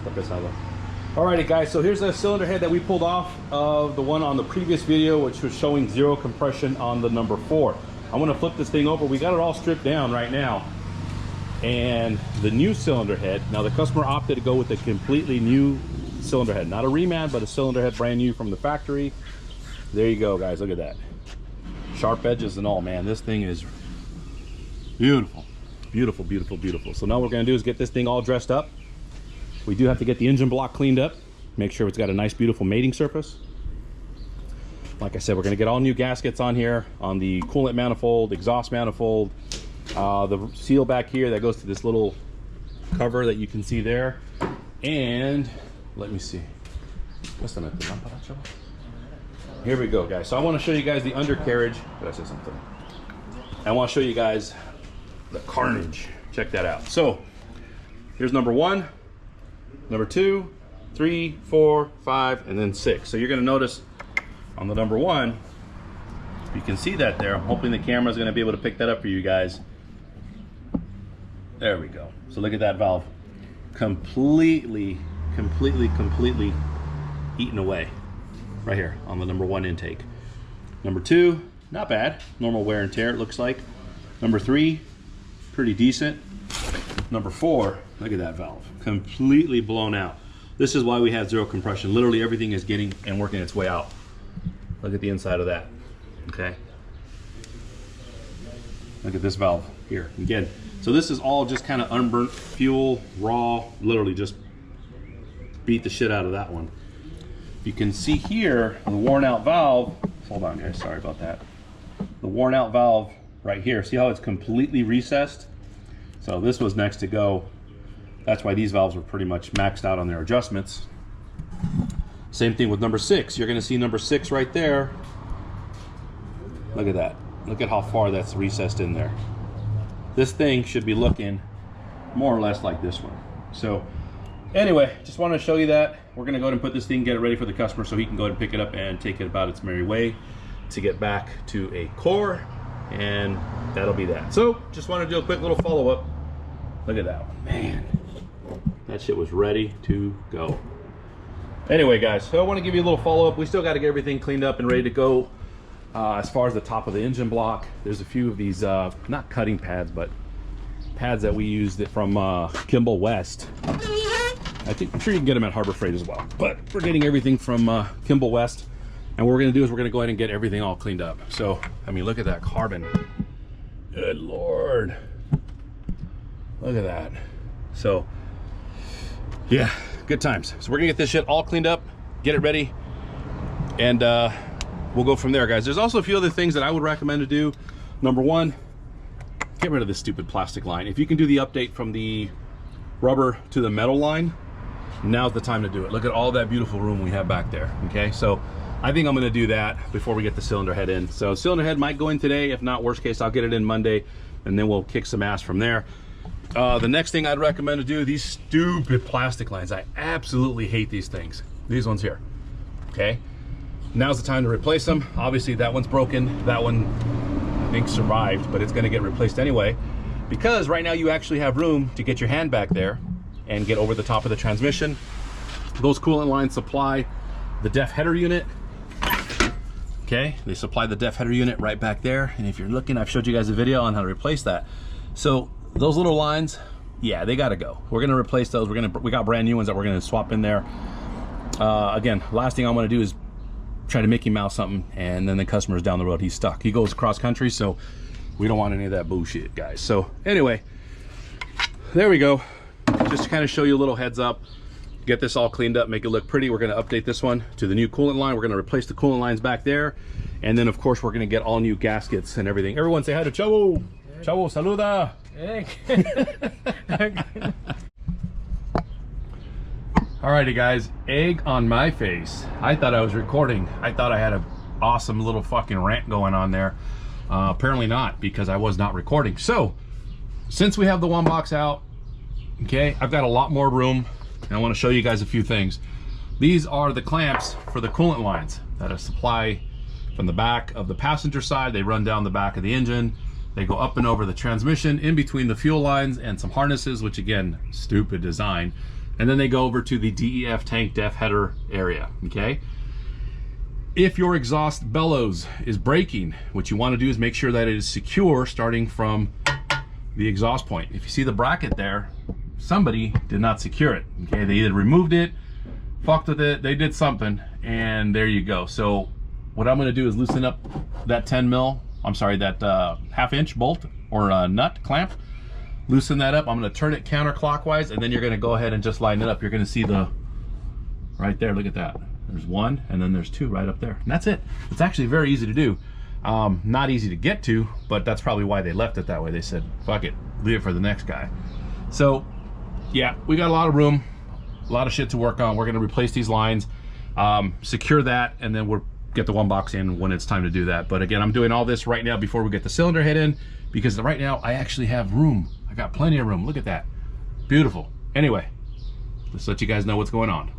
Alrighty guys, so here's the cylinder head that we pulled off of the one on the previous video, which was showing 0 compression on the number 4. I'm gonna flip this thing over. We got it all stripped down right now. And the new cylinder head, now the customer opted to go with a completely new cylinder head. Not a reman, but a cylinder head brand new from the factory. There you go guys, look at that. Sharp edges and all, man. This thing is beautiful. Beautiful, beautiful, beautiful. So now what we're gonna do is get this thing all dressed up. We do have to get the engine block cleaned up, make sure it's got a nice beautiful mating surface. Like I said, we're going to get all new gaskets on here, on the coolant manifold, exhaust manifold, the seal back here that goes to this little cover that you can see there. And let me see, here we go guys. So I want to show you guys the undercarriage. Did I say something? I want to show you guys the carnage. Check that out. So here's number 1, number 2, 3, 4, 5, and then 6. So you're going to notice on the number 1, you can see that there. I'm hoping the camera is going to be able to pick that up for you guys. There we go. So look at that valve, completely eaten away right here on the number 1 intake. Number 2, not bad, normal wear and tear it looks like. Number 3, pretty decent. Number 4, look at that valve, completely blown out. This is why we have 0 compression. Literally everything is getting and working its way out. Look at the inside of that, okay? Look at this valve here, again. So this is all just kind of unburnt fuel, raw, literally just beat the shit out of that one. You can see here, the worn out valve, hold on guys, sorry about that. The worn out valve right here, see how it's completely recessed? So this was next to go. That's why these valves were pretty much maxed out on their adjustments. Same thing with number 6. You're going to see number 6 right there. Look at that. Look at how far that's recessed in there. This thing should be looking more or less like this one. So anyway, just wanted to show you that. We're going to go ahead and put this thing, get it ready for the customer so he can go ahead and pick it up and take it about its merry way to get back to a core, and that'll be that. So just wanted to do a quick little follow-up. Look at that one, man. That shit was ready to go. Anyway guys, so I want to give you a little follow-up. We still got to get everything cleaned up and ready to go. As far as the top of the engine block, there's a few of these not cutting pads, but pads that we used from Kimball West. I'm sure you can get them at Harbor Freight as well, but we're getting everything from Kimball West, and what we're going to do is we're going to go ahead and get everything all cleaned up. So I mean, look at that carbon, good lord, look at that. So yeah, good times. So we're gonna get this shit all cleaned up, get it ready, and we'll go from there, guys. There's also a few other things that I would recommend to do. Number 1, get rid of this stupid plastic line. If you can do the update from the rubber to the metal line, now's the time to do it. Look at all that beautiful room we have back there, okay? So I think I'm gonna do that before we get the cylinder head in. So cylinder head might go in today. If not, worst case, I'll get it in Monday, and then we'll kick some ass from there. The next thing I'd recommend to do, these stupid plastic lines. I absolutely hate these things. These ones here, okay? Now's the time to replace them. Obviously that one's broken. That one, I think, survived, but it's gonna get replaced anyway, because right now you actually have room to get your hand back there and get over the top of the transmission. Those coolant lines supply the DEF header unit, okay? They supply the DEF header unit right back there, and if you're looking, I've showed you guys a video on how to replace that. So those little lines, yeah, they gotta go. We're gonna replace those. We got brand new ones that we're gonna swap in there. Again, last thing I want to do is try to Mickey Mouse something, and then the customer's down the road, he's stuck. He goes cross country, so we don't want any of that bullshit, guys. So anyway, there we go. Just to kind of show you a little heads up, get this all cleaned up, make it look pretty. We're gonna update this one to the new coolant line. We're gonna replace the coolant lines back there, and then of course we're gonna get all new gaskets and everything. Everyone say hi to Chavo. Chavo, saluda. Alrighty guys, egg on my face. I thought I was recording. I thought I had an awesome little fucking rant going on there. Apparently not, because I was not recording. So, since we have the one box out, okay, I've got a lot more room, and I want to show you guys a few things. These are the clamps for the coolant lines that are supply from the back of the passenger side. They run down the back of the engine. They go up and over the transmission, in between the fuel lines and some harnesses, which again, stupid design. and then they go over to the DEF tank def header area, okay? If your exhaust bellows is breaking, what you want to do is make sure that it is secure starting from the exhaust point. If you see the bracket there, somebody did not secure it, okay? They either removed it, fucked with it, they did something, and there you go. So what I'm going to do is loosen up that 10 mil, I'm sorry, that half-inch bolt or nut clamp. Loosen that up. I'm going to turn it counterclockwise, and then you're going to go ahead and just line it up. You're going to see the, right there, look at that. There's one, and then there's two right up there. And that's it. It's actually very easy to do. Not easy to get to, but that's probably why they left it that way. They said, fuck it, leave it for the next guy. So, yeah, we got a lot of room, a lot of shit to work on. We're going to replace these lines, secure that, and then we'll get the one box in when it's time to do that. But again, I'm doing all this right now before we get the cylinder head in, because right now I actually have room. I got plenty of room. Look at that. Beautiful. Anyway, let's let you guys know what's going on.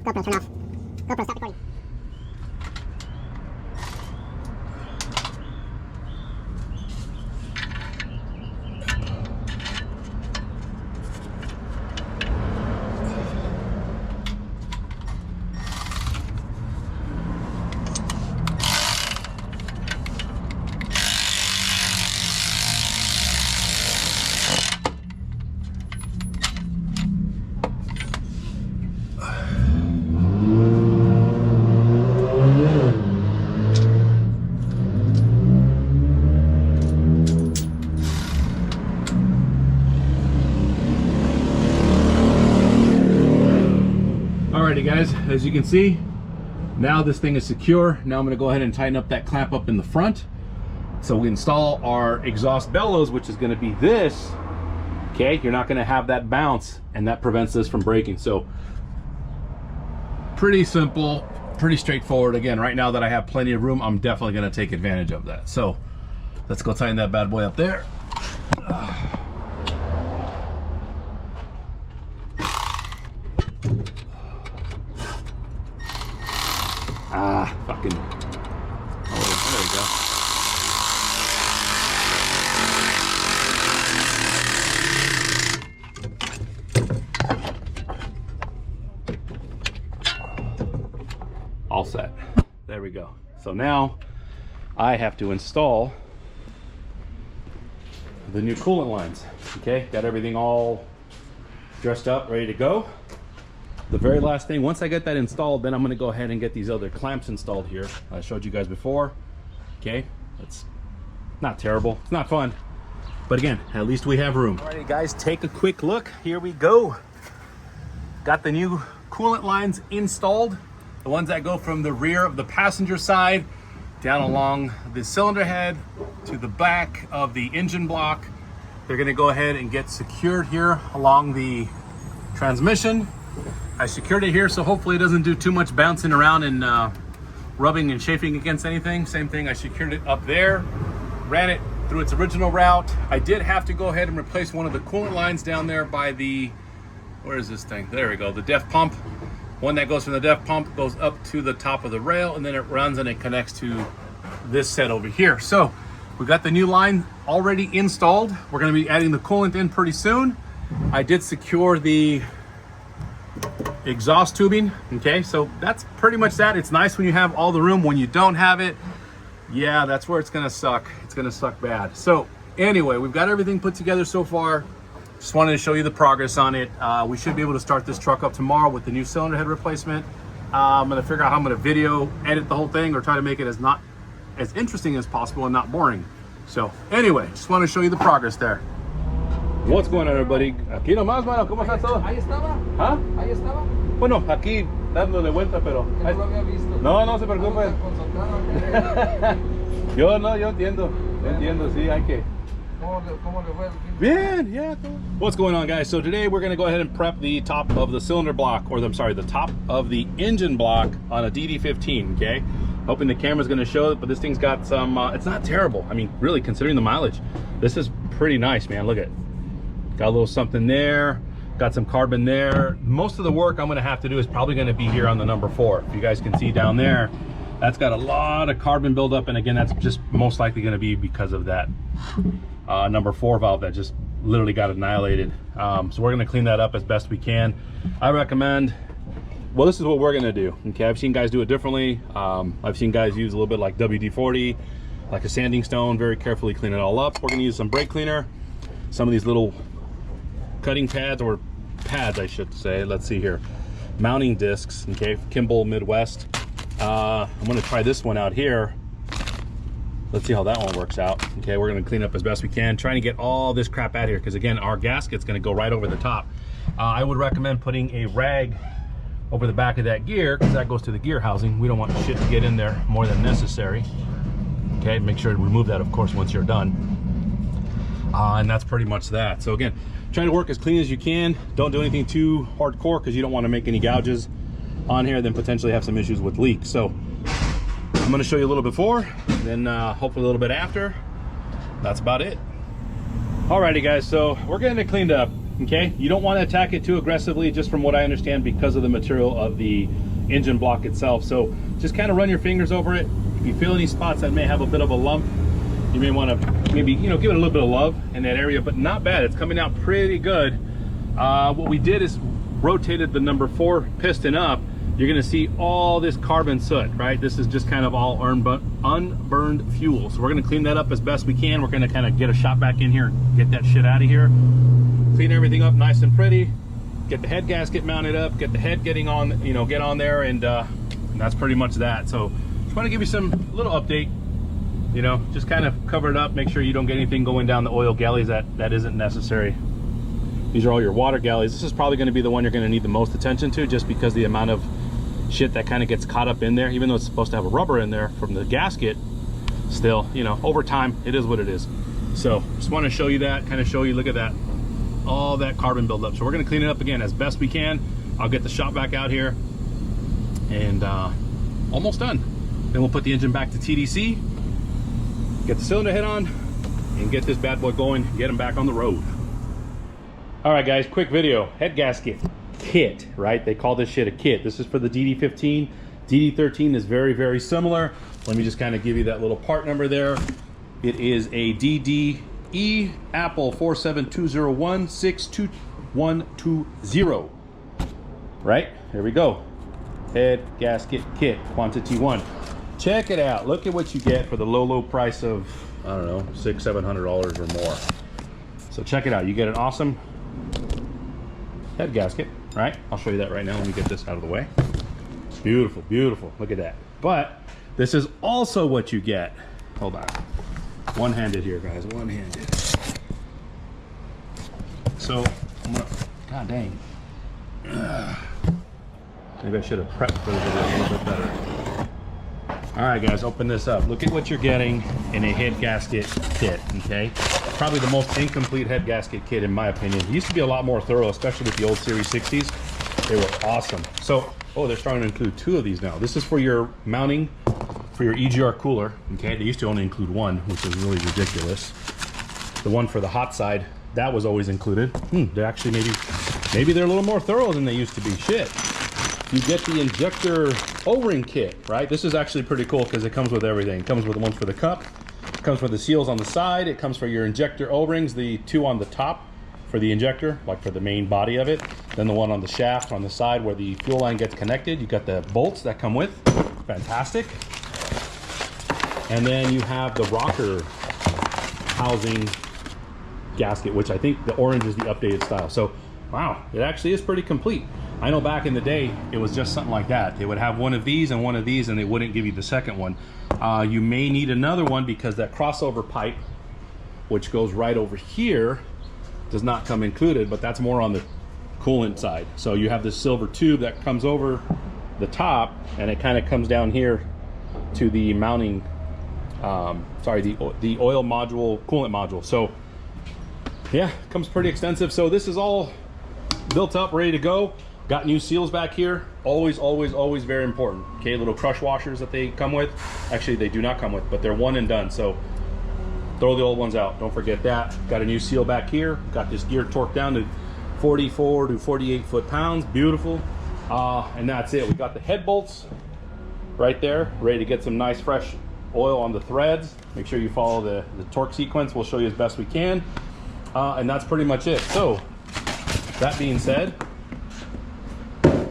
GoPro, turn off. GoPro, stop recording. Alrighty guys, as you can see, now this thing is secure. Now I'm going to go ahead and tighten up that clamp up in the front. So we install our exhaust bellows, which is going to be this. Okay, you're not going to have that bounce, and that prevents this from breaking. So pretty simple, pretty straightforward. Again, right now that I have plenty of room, I'm definitely going to take advantage of that. So let's go tighten that bad boy up there. Fucking. Oh, there we go. All set. There we go. So now I have to install the new coolant lines. Okay, got everything all dressed up, ready to go. The very last thing, once I get that installed, then I'm going to go ahead and get these other clamps installed here. I showed you guys before. Okay, it's not terrible, it's not fun, but again, at least we have room. Alrighty guys, take a quick look. Here we go. Got the new coolant lines installed, the ones that go from the rear of the passenger side down along the cylinder head to the back of the engine block. They're going to go ahead and get secured here along the transmission. I secured it here, so hopefully it doesn't do too much bouncing around and rubbing and chafing against anything. Same thing, I secured it up there, ran it through its original route. I did have to go ahead and replace one of the coolant lines down there by the, where is this thing? There we go, the DEF pump. One that goes from the def pump goes up to the top of the rail, and then it runs and it connects to this set over here. So we got the new line already installed. We're going to be adding the coolant in pretty soon. I did secure the exhaust tubing. Okay, so that's pretty much that. It's nice when you have all the room. When you don't have it, yeah, that's where it's going to suck. It's going to suck bad. So anyway, we've got everything put together so far. Just wanted to show you the progress on it. We should be able to start this truck up tomorrow with the new cylinder head replacement. I'm going to figure out how I'm going to video edit the whole thing, or try to make it as interesting as possible and not boring. So anyway, just want to show you the progress there. What's going on, everybody? Aquí nomás, mano. ¿Cómo está todo? Ahí estaba. ¿Ah? Ahí estaba. Bueno, aquí dándole vuelta, pero Que no lo había visto. no, no se preocupe. Yo entiendo, sí, hay que. ¿Cómo le fue? Bien, yeah. What's going on, guys? So today we're going to go ahead and prep the top of the cylinder block, or I'm sorry, the top of the engine block on a DD15, okay? Hoping the camera's going to show it, but this thing's got some, it's not terrible. I mean, really, considering the mileage, this is pretty nice, man. Look at it. Got a little something there, got some carbon there. Most of the work I'm going to have to do is probably going to be here on the number 4. If you guys can see down there, that's got a lot of carbon buildup, and again, that's just most likely going to be because of that number 4 valve that just literally got annihilated. So we're going to clean that up as best we can. I recommend, well, this is what we're going to do. Okay, I've seen guys do it differently. I've seen guys use a little bit like WD-40, like a sanding stone, very carefully clean it all up. We're going to use some brake cleaner, some of these little cutting pads, or pads I should say. Let's see here, mounting discs. Okay, Kimball Midwest. I'm going to try this one out here. Let's see how that one works out. Okay, we're going to clean up as best we can, trying to get all this crap out here, because again, our gasket's going to go right over the top. I would recommend putting a rag over the back of that gear, because that goes to the gear housing. We don't want shit to get in there more than necessary. Okay, make sure to remove that, of course, once you're done. And that's pretty much that. So again, trying to work as clean as you can. Don't do anything too hardcore, because you don't want to make any gouges on here, then potentially have some issues with leaks. So I'm going to show you a little before, then hopefully a little bit after. That's about it. Alrighty, guys, so we're getting it cleaned up. Okay, you don't want to attack it too aggressively, just from what I understand, because of the material of the engine block itself. So just kind of run your fingers over it. If you feel any spots that may have a bit of a lump, you may want to maybe, you know, give it a little bit of love in that area, but not bad. It's coming out pretty good. What we did is rotated the number 4 piston up. You're going to see all this carbon soot, right? This is just kind of all unburned fuel. So we're going to clean that up as best we can. We're going to kind of get a shot back in here and get that shit out of here. Clean everything up nice and pretty. Get the head gasket mounted up. Get the head getting on, you know, get on there, and that's pretty much that. So just want to give you some little update. You know, just kind of cover it up. Make sure you don't get anything going down the oil galleys that isn't necessary. These are all your water galleys. This is probably going to be the one you're going to need the most attention to, just because the amount of shit that kind of gets caught up in there, even though it's supposed to have a rubber in there from the gasket. Still, you know, over time, it is what it is. So just want to show you that, kind of show you, look at that, all that carbon buildup. So we're going to clean it up again as best we can. I'll get the shop back out here, and almost done. Then we'll put the engine back to TDC, get the cylinder head on, and get this bad boy going, get them back on the road. All right, guys, quick video. Head gasket kit, right? They call this shit a kit. This is for the DD15. DD13 is very, very similar. Let me just kind of give you that little part number there. It is a DDE Apple 47201622120. Right? Here we go. Head gasket kit, quantity 1. Check it out. Look at what you get for the low price of, I don't know, $600-700 or more. So check it out. You get an awesome head gasket, right? I'll show you that right now. Let me get this out of the way. Beautiful, beautiful. Look at that. But this is also what you get. Hold on. One-handed here, guys. One-handed. So I'm gonna, god dang. Maybe I should have prepped for this a little bit better. All right, guys, open this up. Look at what you're getting in a head gasket kit, okay? Probably the most incomplete head gasket kit, in my opinion. It used to be a lot more thorough, especially with the old Series 60s. They were awesome. So, oh, they're starting to include 2 of these now. This is for your mounting for your EGR cooler, okay? They used to only include 1, which is really ridiculous. The one for the hot side, that was always included. They're actually maybe they're a little more thorough than they used to be. Shit. you get the injector O-ring kit, right? This is actually pretty cool because it comes with everything. It comes with the ones for the cup, it comes with the seals on the side, it comes for your injector O-rings, the two on the top for the injector, like for the main body of it, then the one on the shaft on the side where the fuel line gets connected. You got the bolts that come with, fantastic. And then you have the rocker housing gasket, which I think the orange is the updated style. So wow, it actually is pretty complete. I know back in the day it was just something like that. They would have one of these and one of these and they wouldn't give you the second one. You may need another one because that crossover pipe, which goes right over here, does not come included, but that's more on the coolant side. So you have this silver tube that comes over the top and it kind of comes down here to the mounting, the oil module, coolant module. So yeah, comes pretty extensive. So this is all built up, ready to go. Got new seals back here. Always, always, always very important. Okay, little crush washers that they come with. Actually, they do not come with, but they're one and done. So throw the old ones out. Don't forget that. Got a new seal back here. Got this gear torqued down to 44 to 48 foot-pounds. Beautiful. And that's it. We got the head bolts right there, ready to get some nice fresh oil on the threads. Make sure you follow the torque sequence. We'll show you as best we can. And that's pretty much it. So that being said,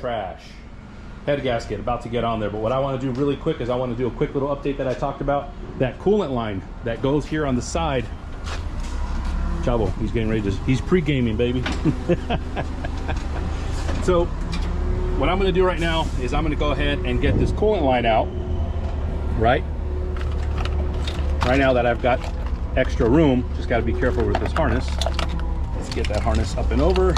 trash. Head gasket about to get on there, but what I want to do really quick is I want to do a quick little update that I talked about. That coolant line that goes here on the side. Chavo, he's getting ready to, he's pre-gaming, baby. So what I'm going to do right now is I'm going to go ahead and get this coolant line out. Right now that I've got extra room, just got to be careful with this harness. Let's get that harness up and over.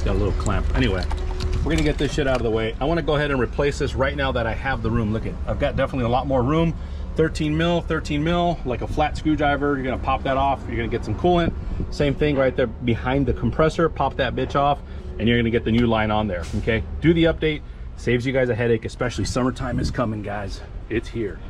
Got a little clamp. Anyway, we're gonna get this shit out of the way. I want to go ahead and replace this right now that I have the room. Look at, I've got definitely a lot more room. 13 mil, like a flat screwdriver. You're gonna pop that off. You're gonna get some coolant. Same thing right there behind the compressor. Pop that bitch off, and you're gonna get the new line on there. Okay, do the update. Saves you guys a headache, especially summertime is coming, guys. It's here.